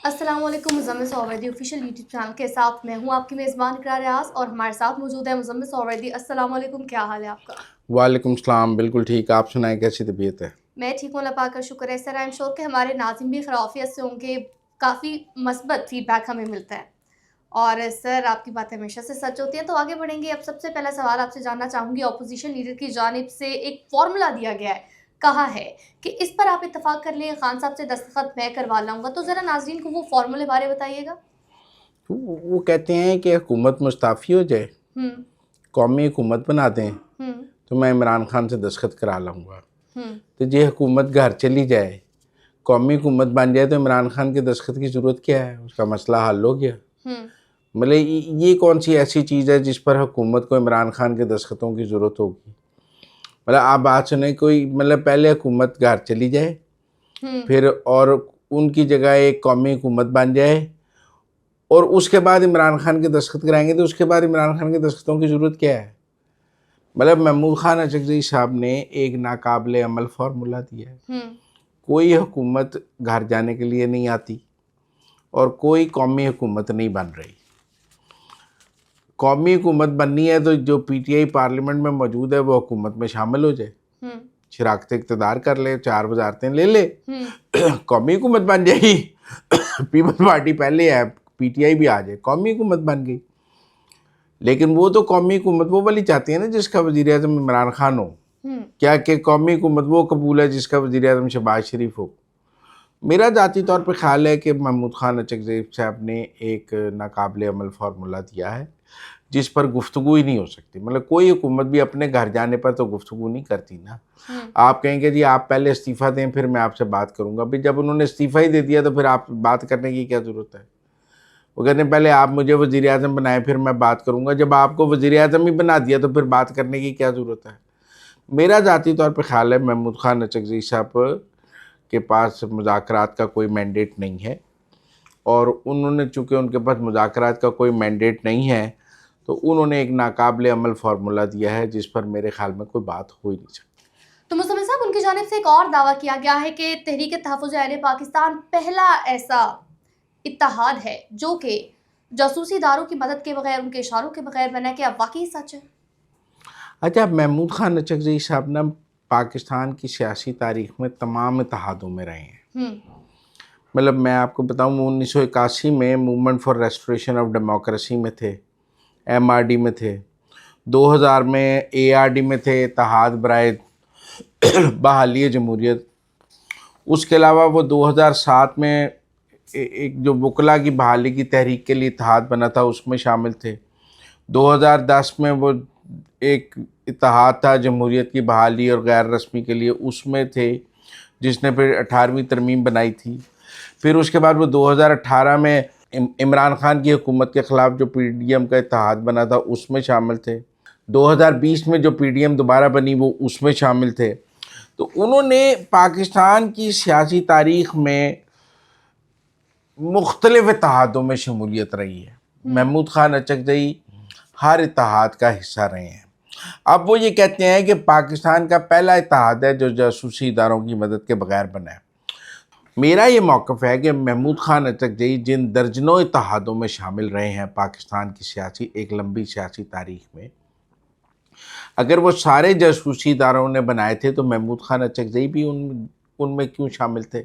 السلام علیکم. Muzammil سویدی official YouTube channel کے ساتھ میں ہوں آپ کی میزبان اقرا ریاض اور ہمارے ساتھ موجود ہے مزمل سویدی. السلام علیکم, کیا حال ہے آپ کا؟ وعلیکم السلام. بالکل ٹھیک. آپ سنائیں کیسی طبیعت ہے؟ میں ٹھیک ہوں, اللہ پاک کا شکر ہے. سر آئی ایم شیور کہ ہمارے ناظرین بھی خیریت سے ہوں گے. کافی مثبت فیڈ بیک ہمیں ملتا ہے اور سر آپ کی باتیں ہمیشہ سے سچ ہوتی ہیں. تو آگے بڑھیں گے. اب سب سے پہلا سوال آپ سے جاننا چاہوں گی. اپوزیشن لیڈر کی جانب سے ایک فارمولا دیا گیا ہے, کہا ہے کہ اس پر آپ اتفاق کر لیں, خان صاحب سے دستخط میں کروا لاؤں گا. تو ذرا ناظرین کو وہ فارمولے بارے بتائیے گا. وہ کہتے ہیں کہ حکومت مستعفی ہو جائے, قومی حکومت بنا دیں تو میں عمران خان سے دستخط کرا لاؤں گا. تو یہ حکومت گھر چلی جائے, قومی حکومت بن جائے تو عمران خان کے دستخط کی ضرورت کیا ہے؟ اس کا مسئلہ حل ہو گیا. مطلب یہ کون سی ایسی چیز ہے جس پر حکومت کو عمران خان کے دستخطوں کی ضرورت ہوگی؟ مطلب آپ بات سنیں, کوئی مطلب پہلے حکومت گھر چلی جائے, پھر اور ان کی جگہ ایک قومی حکومت بن جائے, اور اس کے بعد عمران خان کے دستخط کرائیں گے تو اس کے بعد عمران خان کے دستخطوں کی ضرورت کیا ہے؟ مطلب محمود خان اچکزئی صاحب نے ایک ناقابل عمل فارمولا دیا ہے. کوئی حکومت گھر جانے کے لیے نہیں آتی اور کوئی قومی حکومت نہیں بن رہی. قومی حکومت بننی ہے تو جو پی ٹی آئی پارلیمنٹ میں موجود ہے وہ حکومت میں شامل ہو جائے, شراکت اقتدار کر لے, 4 وزارتیں لے لے, قومی حکومت بن جائے گی. پیپل پارٹی پہلے ہے, پی ٹی آئی بھی آ جائے, قومی حکومت بن گئی. لیکن وہ تو قومی حکومت وہ والی چاہتی ہے نا جس کا وزیر اعظم عمران خان ہو. کیا کہ قومی حکومت وہ قبول ہے جس کا وزیر اعظم شہباز شریف ہو. میرا ذاتی طور پہ خیال ہے کہ محمود خان اچکزئی صاحب نے ایک ناقابل عمل فارمولا دیا ہے جس پر گفتگو ہی نہیں ہو سکتی. مطلب کوئی حکومت بھی اپنے گھر جانے پر تو گفتگو نہیں کرتی نا. آپ کہیں گے جی آپ پہلے استعفیٰ دیں پھر میں آپ سے بات کروں گا. بھی جب انہوں نے استعفیٰ ہی دے دیا تو پھر آپ بات کرنے کی کیا ضرورت ہے؟ وہ کہتے ہیں پہلے آپ مجھے وزیر اعظم بنائیں پھر میں بات کروں گا. جب آپ کو وزیر اعظم ہی بنا دیا تو پھر بات کرنے کی کیا ضرورت ہے؟ میرا ذاتی طور پہ خیال ہے محمود خان اچکزئی صاحب کے پاس مذاکرات کا کوئی مینڈیٹ نہیں ہے, اور انہوں نے چونکہ ان کے پاس مذاکرات کا کوئی مینڈیٹ نہیں ہے تو انہوں نے ایک ناقابل عمل فارمولا دیا ہے جس پر میرے خیال میں کوئی بات ہو ہی نہیں سکتی. تو مزمل صاحب ان کی جانب سے ایک اور دعویٰ کیا گیا ہے کہ تحریک تحفظ اہل پاکستان پہلا ایسا اتحاد ہے جو کہ جاسوسی اداروں کی مدد کے بغیر, ان کے اشاروں کے بغیر بنا ہے. کیا واقعی سچ ہے؟ اچھا, محمود خان اچکزئی صاحب نے پاکستان کی سیاسی تاریخ میں تمام اتحادوں میں رہے ہیں. مطلب میں آپ کو بتاؤں 1981 میں movement for restoration of democracy میں تھے, ایم آر ڈی میں تھے, 2000 میں اے آر ڈی میں تھے, اتحاد برائے بحالی جمہوریت. اس کے علاوہ وہ 2007 میں ایک جو وکلا کی بحالی کی تحریک کے لیے اتحاد بنا تھا اس میں شامل تھے. 2010 میں وہ ایک اتحاد تھا جمہوریت کی بحالی اور غیر رسمی کے لیے, اس میں تھے جس نے پھر 18ویں ترمیم بنائی تھی. پھر اس کے بعد وہ 2018 میں عمران خان کی حکومت کے خلاف جو پی ڈی ایم کا اتحاد بنا تھا اس میں شامل تھے. 2020 میں جو پی ڈی ایم دوبارہ بنی وہ اس میں شامل تھے. تو انہوں نے پاکستان کی سیاسی تاریخ میں مختلف اتحادوں میں شمولیت رہی ہے. محمود خان اچکزئی ہر اتحاد کا حصہ رہے ہیں. اب وہ یہ کہتے ہیں کہ پاکستان کا پہلا اتحاد ہے جو جاسوسی اداروں کی مدد کے بغیر بنا ہے. میرا یہ موقف ہے کہ محمود خان اچکزئی جن درجنوں اتحادوں میں شامل رہے ہیں پاکستان کی سیاسی ایک لمبی سیاسی تاریخ میں, اگر وہ سارے جاسوسی اداروں نے بنائے تھے تو محمود خان اچکزئی بھی ان میں کیوں شامل تھے؟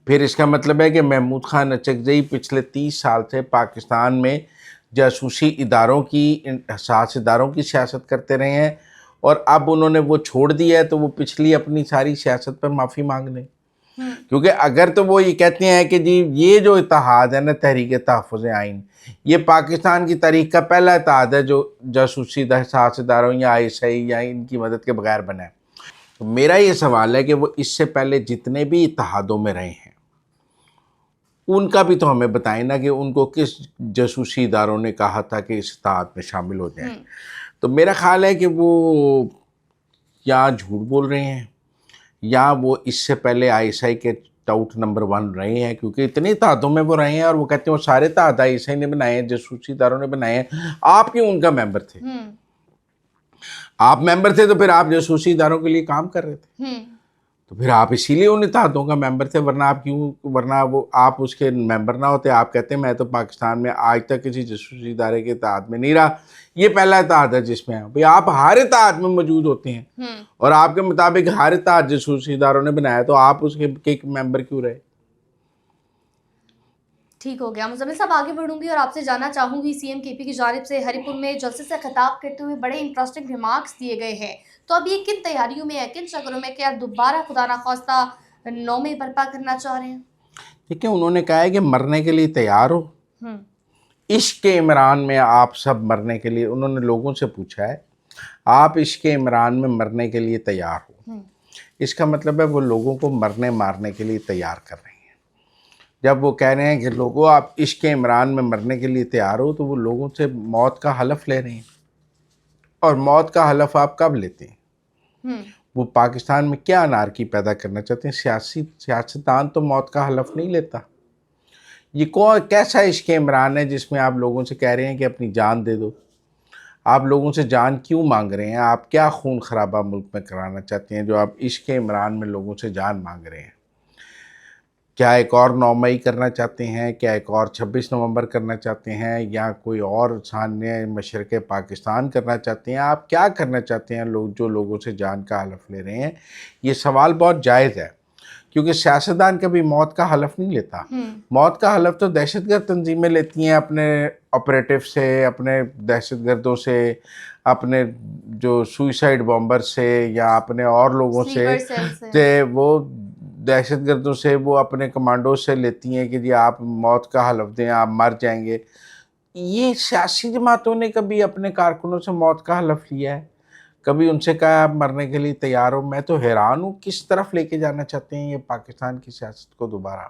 پھر اس کا مطلب ہے کہ محمود خان اچکزئی پچھلے 30 سال سے پاکستان میں جاسوسی اداروں کی, حساس اداروں کی سیاست کرتے رہے ہیں, اور اب انہوں نے وہ چھوڑ دیا ہے تو وہ پچھلی اپنی ساری سیاست پر معافی مانگ لیں. کیونکہ اگر تو وہ یہ کہتے ہیں کہ جی یہ جو اتحاد ہے نا تحریک تحفظ آئین, یہ پاکستان کی تاریخ کا پہلا اتحاد ہے جو جاسوسی حساس اداروں یا آئی ایس آئی یا ان کی مدد کے بغیر بنا ہے. تو میرا یہ سوال ہے کہ وہ اس سے پہلے جتنے بھی اتحادوں میں رہے ہیں ان کا بھی تو ہمیں بتائیں نا کہ ان کو کس جاسوسی اداروں نے کہا تھا کہ اس اتحاد میں شامل ہو جائیں. تو میرا خیال ہے کہ وہ یا جھوٹ بول رہے ہیں یا وہ اس سے پہلے آئی ایس آئی کے ٹاؤٹ نمبر 1 رہے ہیں, کیونکہ اتنے اتحادوں میں وہ رہے ہیں اور وہ کہتے ہیں وہ سارے اتحاد آئی ایس آئی نے بنائے ہیں, جاسوسی اداروں نے بنائے ہیں. آپ کیوں ان کا ممبر تھے؟ آپ ممبر تھے تو پھر آپ جاسوسی اداروں کے لیے کام کر رہے تھے. تو پھر آپ اسی لیے ان اتحادوں کا ممبر تھے، ورنہ آپ کیوں، ورنہ وہ آپ اس کے ممبر نہ ہوتے. آپ کہتے ہیں میں تو پاکستان میں آج تک کسی جاسوسی ادارے کے اتحاد میں نہیں رہا، یہ پہلا اتحاد ہے جس میں بھئی آپ ہر اتحاد میں موجود ہوتے ہیں، اور آپ کے مطابق ہر اتحاد جاسوسی اداروں نے بنایا، تو آپ اس کے ممبر کیوں رہے؟ ٹھیک ہو گیا. مزمل صاحب آگے بڑھوں گی اور آپ سے جاننا چاہوں گی سی ایم کے پی کی جانب سے ہری پور میں جلسے سے خطاب کرتے ہوئے بڑے انٹرسٹنگ ریمارکس دیے گئے ہیں. تو اب یہ کن تیاریوں میں ہے، کن شکلوں میں، کیا دوبارہ خدا نخواستہ 9 میں برپا کرنا چاہ رہے ہیں؟ ٹھیک ہے، انہوں نے کہا ہے کہ مرنے کے لیے تیار ہو. ہوں عشق عمران میں آپ سب مرنے کے لیے، انہوں نے لوگوں سے پوچھا ہے آپ عشق عمران میں مرنے کے لیے تیار ہو. اس کا مطلب ہے وہ لوگوں کو مرنے مارنے کے لیے تیار کر رہے ہیں. جب وہ کہہ رہے ہیں کہ لوگوں آپ عشق عمران میں مرنے کے لیے تیار ہو، تو وہ لوگوں سے موت کا حلف لے رہے ہیں. اور موت کا حلف آپ کب لیتے ہیں؟ وہ پاکستان میں کیا انارکی پیدا کرنا چاہتے ہیں؟ سیاستدان تو موت کا حلف نہیں لیتا. یہ کیسا عشق عمران ہے جس میں آپ لوگوں سے کہہ رہے ہیں کہ اپنی جان دے دو؟ آپ لوگوں سے جان کیوں مانگ رہے ہیں؟ آپ کیا خون خرابہ ملک میں کرانا چاہتے ہیں جو آپ عشق عمران میں لوگوں سے جان مانگ رہے ہیں؟ کیا ایک اور 9 مئی کرنا چاہتے ہیں؟ کیا ایک اور 26 نومبر کرنا چاہتے ہیں؟ یا کوئی اور سامنے مشرق پاکستان کرنا چاہتے ہیں؟ آپ کیا کرنا چاہتے ہیں جو لوگوں سے جان کا حلف لے رہے ہیں؟ یہ سوال بہت جائز ہے، کیونکہ سیاستدان کبھی موت کا حلف نہیں لیتا. موت کا حلف تو دہشت گرد تنظیمیں لیتی ہیں، اپنے آپریٹو سے، اپنے دہشت گردوں سے، اپنے جو سوئسائڈ بامبر سے، یا اپنے اور لوگوں سے وہ دہشت گردوں سے، وہ اپنے کمانڈو سے لیتی ہیں کہ جی آپ موت کا حلف دیں، آپ مر جائیں گے. یہ سیاسی جماعتوں نے کبھی اپنے کارکنوں سے موت کا حلف لیا ہے؟ کبھی ان سے کہا آپ مرنے کے لیے تیار ہو؟ میں تو حیران ہوں کس طرف لے کے جانا چاہتے ہیں یہ پاکستان کی سیاست کو دوبارہ.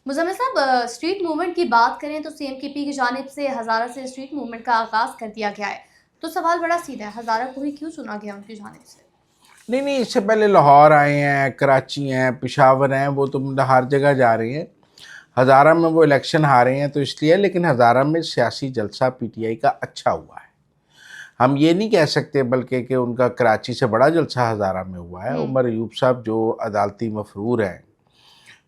مزمل صاحب اسٹریٹ موومنٹ کی بات کریں تو سی ایم کے پی کی جانب سے ہزارہ سے اسٹریٹ موومنٹ کا آغاز کر دیا گیا ہے. تو سوال بڑا سیدھا ہے، ہزارہ کو ہی کیوں چنا گیا ان کی جانب سے؟ نہیں، اس سے پہلے لاہور آئے ہیں، کراچی ہیں، پشاور ہیں، وہ تو ہر جگہ جا رہے ہیں. ہزارہ میں وہ الیکشن ہارے ہیں تو اس لیے، لیکن ہزارہ میں سیاسی جلسہ پی ٹی آئی کا اچھا ہوا ہے. ہم یہ نہیں کہہ سکتے بلکہ کہ ان کا کراچی سے بڑا جلسہ ہزارہ میں ہوا ہے. عمر ایوب صاحب جو عدالتی مفرور ہیں،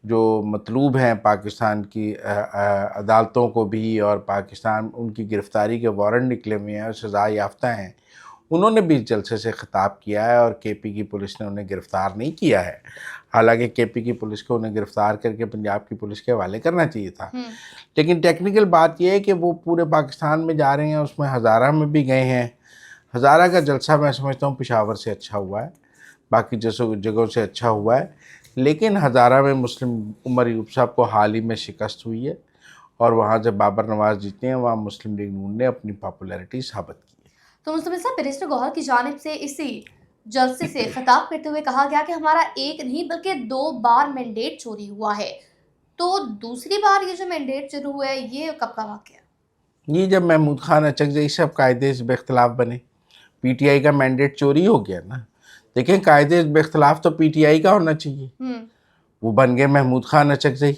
جو مطلوب ہیں پاکستان کی عدالتوں کو بھی، اور پاکستان ان کی گرفتاری کے وارنٹ نکلے ہوئے ہیں اور سزا یافتہ ہیں، انہوں نے بھی اس جلسے سے خطاب کیا ہے. اور کے پی کی پولیس نے انہیں گرفتار نہیں کیا ہے، حالانکہ کے پی کی پولیس کو انہیں گرفتار کر کے پنجاب کی پولیس کے حوالے کرنا چاہیے تھا. لیکن ٹیکنیکل بات یہ ہے کہ وہ پورے پاکستان میں جا رہے ہیں، اس میں ہزارہ میں بھی گئے ہیں. ہزارہ کا جلسہ میں سمجھتا ہوں پشاور سے اچھا ہوا ہے، باقی جگہوں سے اچھا ہوا ہے. لیکن ہزارہ میں مسلم عمر ایوب صاحب کو حال ہی میں شکست ہوئی ہے، اور وہاں سے بابر نواز جیتے ہیں، وہاں مسلم لیگ نون نے اپنی پاپولیرٹی ثابت کی ہے. تو مزمل صاحب بیرسٹر گوہر کی جانب سے اسی جلسے سے خطاب کرتے ہوئے کہا گیا کہ ہمارا ایک نہیں بلکہ 2 بار مینڈیٹ چوری ہوا ہے. تو دوسری بار یہ جو مینڈیٹ چوری ہوا ہے یہ کب کا واقعہ ہے؟ یہ جب محمود خان اچکزئی صاحب قائد حزب اختلاف بنے، پی ٹی آئی کا مینڈیٹ چوری ہو گیا نا. دیکھیں قائد حزب اختلاف تو پی ٹی آئی کا ہونا چاہیے، وہ بن گئے محمود خان اچکزئی.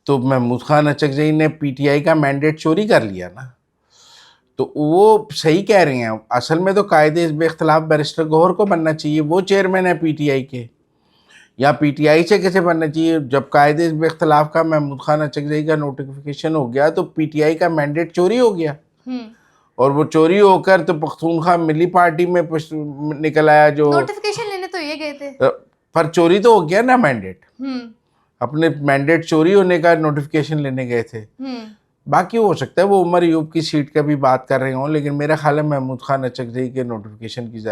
تو محمود خان اچکزئی نے پی ٹی آئی کا مینڈیٹ چوری کر لیا نا. تو وہ صحیح کہہ رہے ہیں، اصل میں تو قائد حزب اختلاف بیرسٹر گوہر کو بننا چاہیے، وہ چیئرمین ہے پی ٹی آئی کے. یا پی ٹی آئی سے کیسے بننا چاہیے؟ جب قائد حزب اختلاف کا محمود خان اچکزئی کا نوٹیفیکیشن ہو گیا تو پی ٹی آئی کا مینڈیٹ چوری ہو گیا، اور وہ چوری ہو کر تو پختونخوا ملی پارٹی میں نکل آیا. جو نوٹیفیکیشن لینے تو یہ گئے تھے، پر چوری تو ہو گیا نا مینڈیٹ. اپنے مینڈیٹ چوری ہونے کا نوٹیفیکیشن لینے گئے تھے. باقی ہو سکتا ہے وہ عمر ایوب کی سیٹ کا بھی بات کر رہے ہوں، لیکن میرا خیال ہے محمود خان اچکزئی کے نوٹیفیکیشن کی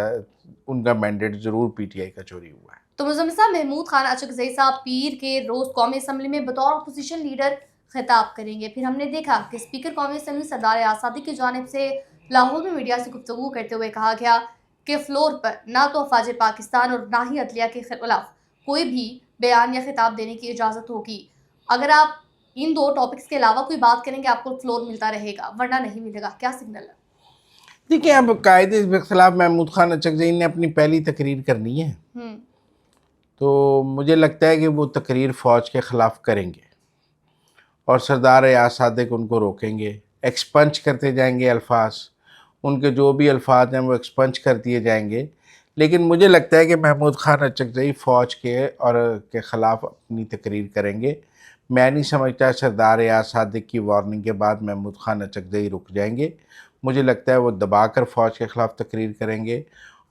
ان کا مینڈیٹ ضرور پی ٹی آئی کا چوری ہوا ہے. تو مزمل صاحب محمود خان اچکزئی صاحب پیر کے روز قومی اسمبلی میں بطور اپوزیشن لیڈر خطاب کریں گے. پھر ہم نے دیکھا کہ اسپیکر قومی اسمبلی سردار آزادی کی جانب سے لاہور میں میڈیا سے گفتگو کرتے ہوئے کہا گیا کہ فلور پر نہ تو افواج پاکستان اور نہ ہی عدلیہ کے خلاف کوئی بھی بیان یا خطاب دینے کی اجازت ہوگی. اگر آپ ان 2 ٹاپکس کے علاوہ کوئی بات کریں گے آپ کو فلور ملتا رہے گا، ورنہ نہیں ملے گا. کیا سگنل ہے؟ دیکھیں اب قائد حزب اختلاف محمود خان اچکزئی نے اپنی پہلی تقریر کرنی ہے، تو مجھے لگتا ہے کہ وہ تقریر فوج کے خلاف کریں گے، اور سردار ایاز صادق ان کو روکیں گے. ایکسپنج کرتے جائیں گے الفاظ، ان کے جو بھی الفاظ ہیں وہ ایکسپنج کر دیے جائیں گے. لیکن مجھے لگتا ہے کہ محمود خان اچکزئی فوج کے خلاف اپنی تقریر کریں گے. میں نہیں سمجھتا سردار ایاز صادق کی وارننگ کے بعد محمود خان اچکزئی رک جائیں گے. مجھے لگتا ہے وہ دبا کر فوج کے خلاف تقریر کریں گے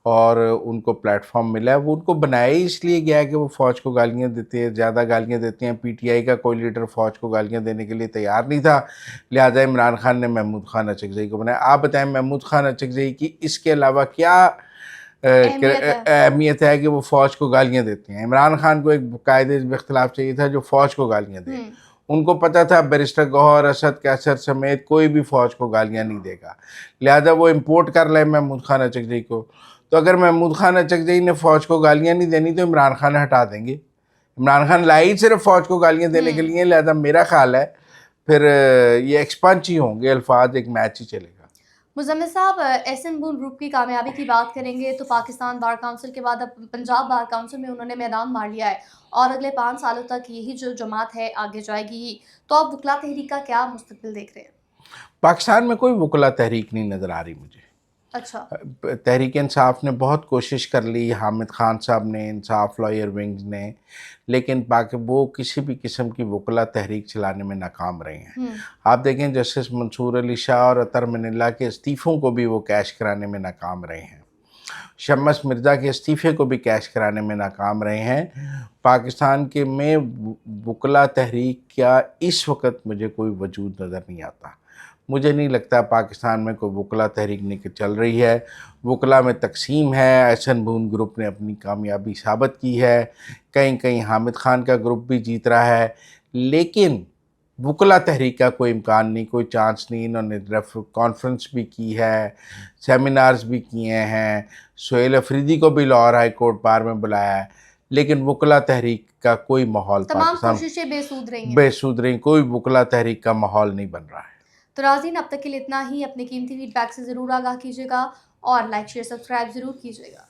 اور ان کو پلیٹ فارم ملا ہے. وہ ان کو بنایا ہی اس لیے گیا ہے کہ وہ فوج کو گالیاں دیتے ہیں, زیادہ گالیاں دیتے ہیں. پی ٹی آئی کا کوئی لیڈر فوج کو گالیاں دینے کے لیے تیار نہیں تھا, لہٰذا عمران خان نے محمود خان اچکزئی کو بنایا. آپ بتائیں محمود خان اچکزئی کی اس کے علاوہ کیا اہمیت ہے کہ وہ فوج کو گالیاں دیتے ہیں؟ عمران خان کو ایک قائد اختلاف چاہیے تھا جو فوج کو گالیاں دے. ان کو پتہ تھا بیرسٹر گوہر اسد کیسر سمیت کوئی بھی فوج کو گالیاں نہیں دے گا, لہذا وہ امپورٹ کر لیں محمود خان اچکزئی کو. تو اگر محمود خان اچکزئی نے فوج کو گالیاں نہیں دینی تو عمران خان ہٹا دیں گے. عمران خان لائی ہی صرف فوج کو گالیاں دینے کے لیے, لہذا میرا خیال ہے پھر یہ ایکسپنچ ہی ہوں گے الفاظ, ایک میچ ہی چلے گا. مزمل صاحب, ایس این بون گروپ کی کامیابی کی بات کریں گے تو پاکستان بار کونسل کے بعد اب پنجاب بار کونسل میں انہوں نے میدان مار لیا ہے اور اگلے 5 سالوں تک یہی جو جماعت ہے آگے جائے گی. تو آپ وکلا تحریک کا کیا مستقبل دیکھ رہے ہیں؟ پاکستان میں کوئی وکلا تحریک نہیں نظر آ رہی مجھے. اچھا, تحریک انصاف نے بہت کوشش کر لی, حامد خان صاحب نے, انصاف لائر ونگز نے, لیکن وہ کسی بھی قسم کی وکلا تحریک چلانے میں ناکام رہے ہیں. آپ دیکھیں جسٹس منصور علی شاہ اور اطہر مناللہ کے استعفوں کو بھی وہ کیش کرانے میں ناکام رہے ہیں. شمس مرزا کے استعفے کو بھی کیش کرانے میں ناکام رہے ہیں. پاکستان کے میں وکلا تحریک کا اس وقت مجھے کوئی وجود نظر نہیں آتا. مجھے نہیں لگتا پاکستان میں کوئی وکلا تحریک نہیں چل رہی ہے. وکلا میں تقسیم ہے, ایس این بون گروپ نے اپنی کامیابی ثابت کی ہے, کہیں کہیں حامد خان کا گروپ بھی جیت رہا ہے, لیکن وکلا تحریک کا کوئی امکان نہیں, کوئی چانس نہیں. انہوں نے کانفرنس بھی کی ہے, سیمینارز بھی کیے ہیں, سہیل افریدی کو بھی لاہور ہائی کورٹ بار میں بلایا ہے, لیکن وکلا تحریک کا کوئی ماحول تمام پاکستان کوششیں بے سود رہی ہیں. بے سود رہی, کوئی وکلا تحریک کا ماحول نہیں بن رہا ہے. تو ناظرین, اب تک کے لیے اتنا ہی. اپنے قیمتی فیڈ بیک سے ضرور آگاہ کیجیے گا اور لائک شیئر سبسکرائب ضرور کیجیے گا.